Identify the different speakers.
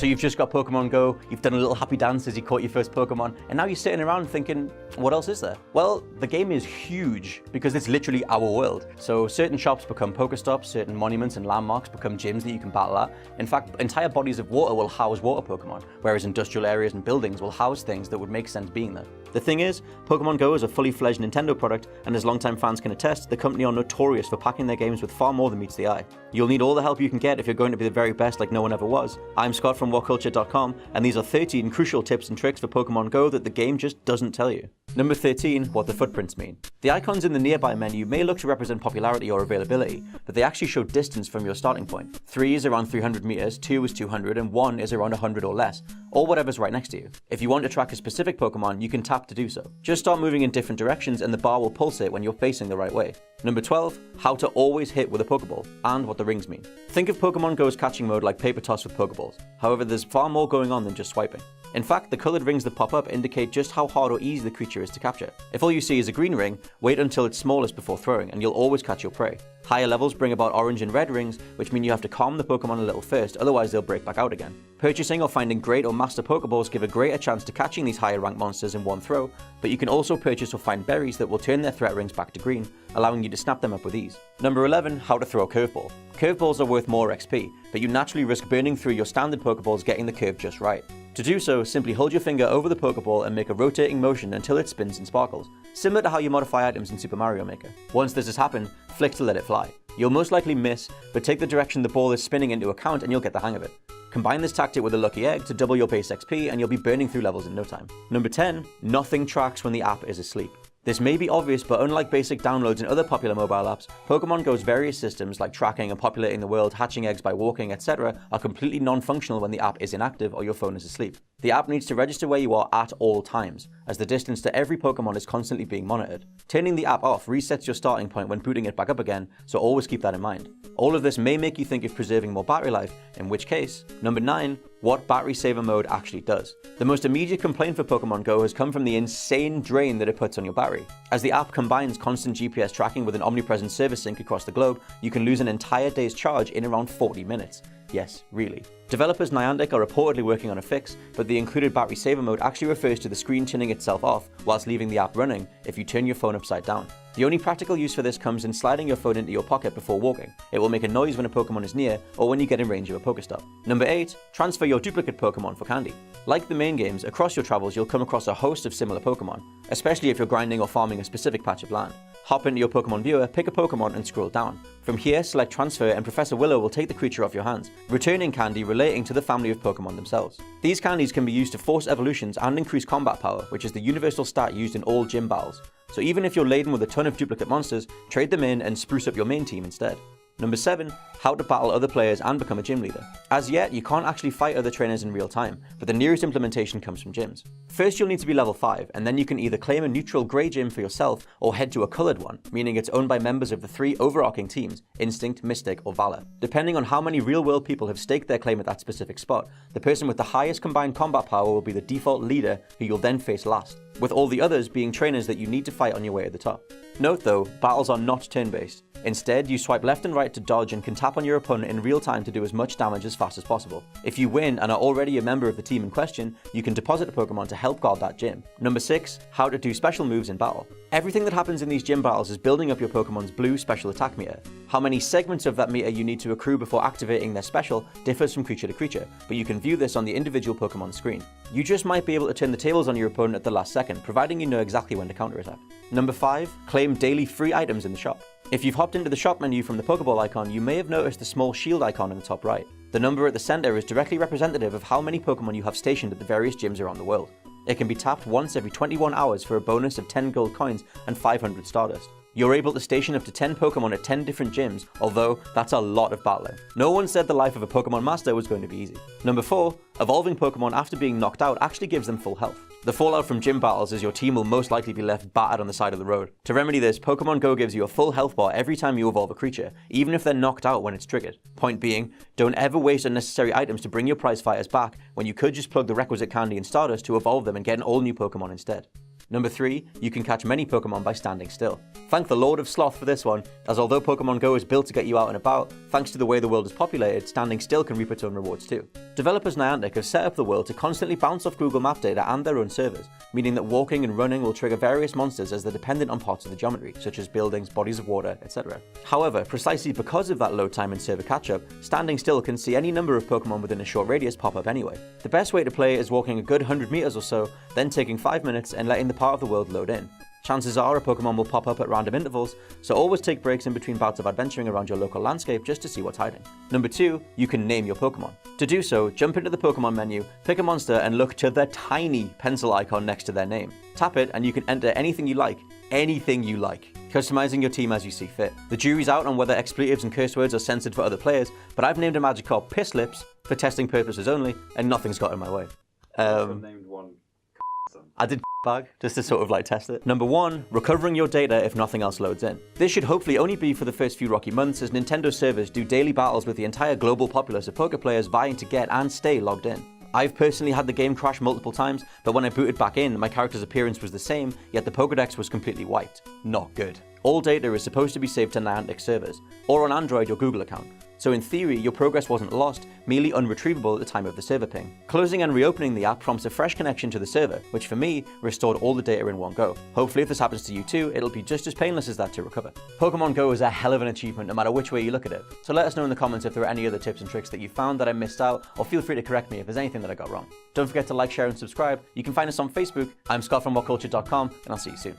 Speaker 1: So you've just got Pokemon Go, you've done a little happy dance as you caught your first Pokemon, and now you're sitting around thinking, what else is there? Well, the game is huge because it's literally our world. So certain shops become Pokestops, certain monuments and landmarks become gyms that you can battle at. In fact, entire bodies of water will house water Pokemon, whereas industrial areas and buildings will house things that would make sense being there. The thing is, Pokemon Go is a fully fledged Nintendo product, and as longtime fans can attest, the company are notorious for packing their games with far more than meets the eye. You'll need all the help you can get if you're going to be the very best like no one ever was. I'm Scott from WhatCulture.com, and these are 13 crucial tips and tricks for Pokemon Go that the game just doesn't tell you. Number 13, what the footprints mean. The icons in the nearby menu may look to represent popularity or availability, but they actually show distance from your starting point. 3 is around 300 meters, 2 is 200, and 1 is around 100 or less, or whatever's right next to you. If you want to track a specific Pokemon, you can tap to do so. Just start moving in different directions and the bar will pulsate when you're facing the right way. Number 12, how to always hit with a Pokeball, and what the rings mean. Think of Pokemon Go's catching mode like paper toss with Pokeballs. However, there's far more going on than just swiping. In fact, the coloured rings that pop up indicate just how hard or easy the creature is to capture. If all you see is a green ring, wait until it's smallest before throwing, and you'll always catch your prey. Higher levels bring about orange and red rings, which mean you have to calm the Pokemon a little first, otherwise they'll break back out again. Purchasing or finding great or master Pokeballs give a greater chance to catching these higher ranked monsters in one throw, but you can also purchase or find berries that will turn their threat rings back to green, allowing you to snap them up with ease. Number 11, how to throw a curveball. Curveballs are worth more XP, but you naturally risk burning through your standard Pokeballs getting the curve just right. To do so, simply hold your finger over the Pokeball and make a rotating motion until it spins and sparkles, similar to how you modify items in Super Mario Maker. Once this has happened, flick to let it fly. You'll most likely miss, but take the direction the ball is spinning into account and you'll get the hang of it. Combine this tactic with a lucky egg to double your base XP and you'll be burning through levels in no time. Number 10, nothing tracks when the app is asleep. This may be obvious, but unlike basic downloads and other popular mobile apps, Pokemon Go's various systems like tracking and populating the world, hatching eggs by walking, etc. are completely non-functional when the app is inactive or your phone is asleep. The app needs to register where you are at all times, as the distance to every Pokemon is constantly being monitored. Turning the app off resets your starting point when booting it back up again, so always keep that in mind. All of this may make you think of preserving more battery life, in which case, number 9, what battery saver mode actually does. The most immediate complaint for Pokemon Go has come from the insane drain that it puts on your battery. As the app combines constant GPS tracking with an omnipresent service sync across the globe, you can lose an entire day's charge in around 40 minutes. Yes, really. Developers Niantic are reportedly working on a fix, but the included battery saver mode actually refers to the screen turning itself off whilst leaving the app running if you turn your phone upside down. The only practical use for this comes in sliding your phone into your pocket before walking. It will make a noise when a Pokemon is near or when you get in range of a Pokestop. Number 8, transfer your duplicate Pokemon for candy. Like the main games, across your travels you'll come across a host of similar Pokemon, especially if you're grinding or farming a specific patch of land. Hop into your Pokemon viewer, pick a Pokemon and scroll down. From here, select transfer and Professor Willow will take the creature off your hands, returning candy relating to the family of Pokemon themselves. These candies can be used to force evolutions and increase combat power, which is the universal stat used in all gym battles. So even if you're laden with a ton of duplicate monsters, trade them in and spruce up your main team instead. Number 7, how to battle other players and become a gym leader. As yet, you can't actually fight other trainers in real time, but the nearest implementation comes from gyms. First, you'll need to be level 5, and then you can either claim a neutral grey gym for yourself or head to a coloured one, meaning it's owned by members of the 3 overarching teams, Instinct, Mystic, or Valor. Depending on how many real-world people have staked their claim at that specific spot, the person with the highest combined combat power will be the default leader who you'll then face last, with all the others being trainers that you need to fight on your way to the top. Note though, battles are not turn-based. Instead, you swipe left and right to dodge and can tap on your opponent in real time to do as much damage as fast as possible. If you win and are already a member of the team in question, you can deposit a Pokemon to help guard that gym. Number 6, how to do special moves in battle. Everything that happens in these gym battles is building up your Pokemon's blue special attack meter. How many segments of that meter you need to accrue before activating their special differs from creature to creature, but you can view this on the individual Pokemon screen. You just might be able to turn the tables on your opponent at the last second, providing you know exactly when to counterattack. Number 5, claim daily free items in the shop. If you've hopped into the shop menu from the Pokeball icon, you may have noticed the small shield icon in the top right. The number at the center is directly representative of how many Pokemon you have stationed at the various gyms around the world. It can be tapped once every 21 hours for a bonus of 10 gold coins and 500 Stardust. You're able to station up to 10 Pokemon at 10 different gyms, although that's a lot of battling. No one said the life of a Pokemon Master was going to be easy. Number 4, evolving Pokemon after being knocked out actually gives them full health. The fallout from gym battles is your team will most likely be left battered on the side of the road. To remedy this, Pokemon Go gives you a full health bar every time you evolve a creature, even if they're knocked out when it's triggered. Point being, don't ever waste unnecessary items to bring your prize fighters back when you could just plug the requisite candy and Stardust to evolve them and get an all new Pokemon instead. Number 3, you can catch many Pokemon by standing still. Thank the Lord of Sloth for this one, as although Pokemon Go is built to get you out and about, thanks to the way the world is populated, standing still can reap its own rewards too. Developers Niantic have set up the world to constantly bounce off Google Map data and their own servers, meaning that walking and running will trigger various monsters as they're dependent on parts of the geometry, such as buildings, bodies of water, etc. However, precisely because of that load time and server catch-up, standing still can see any number of Pokemon within a short radius pop up anyway. The best way to play is walking a good 100 meters or so, then taking 5 minutes and letting the part of the world load in. Chances are a Pokemon will pop up at random intervals, so always take breaks in between bouts of adventuring around your local landscape just to see what's hiding. Number 2, you can name your Pokemon. To do so, jump into the Pokemon menu, pick a monster and look to the tiny pencil icon next to their name. Tap it and you can enter anything you like, customizing your team as you see fit. The jury's out on whether expletives and curse words are censored for other players, but I've named a Magikarp Piss Lips for testing purposes only, and nothing's got in my way.
Speaker 2: Named one.
Speaker 1: I did bag, just to sort of like test it. Number 1, recovering your data if nothing else loads in. This should hopefully only be for the first few rocky months as Nintendo servers do daily battles with the entire global populace of poker players vying to get and stay logged in. I've personally had the game crash multiple times, but when I booted back in, my character's appearance was the same, yet the Pokédex was completely wiped. Not good. All data is supposed to be saved to Niantic servers, or on Android or Google account. So in theory, your progress wasn't lost, merely unretrievable at the time of the server ping. Closing and reopening the app prompts a fresh connection to the server, which for me, restored all the data in one go. Hopefully if this happens to you too, it'll be just as painless as that to recover. Pokemon Go is a hell of an achievement no matter which way you look at it. So let us know in the comments if there are any other tips and tricks that you found that I missed out, or feel free to correct me if there's anything that I got wrong. Don't forget to like, share and subscribe. You can find us on Facebook. I'm Scott from WhatCulture.com, and I'll see you soon.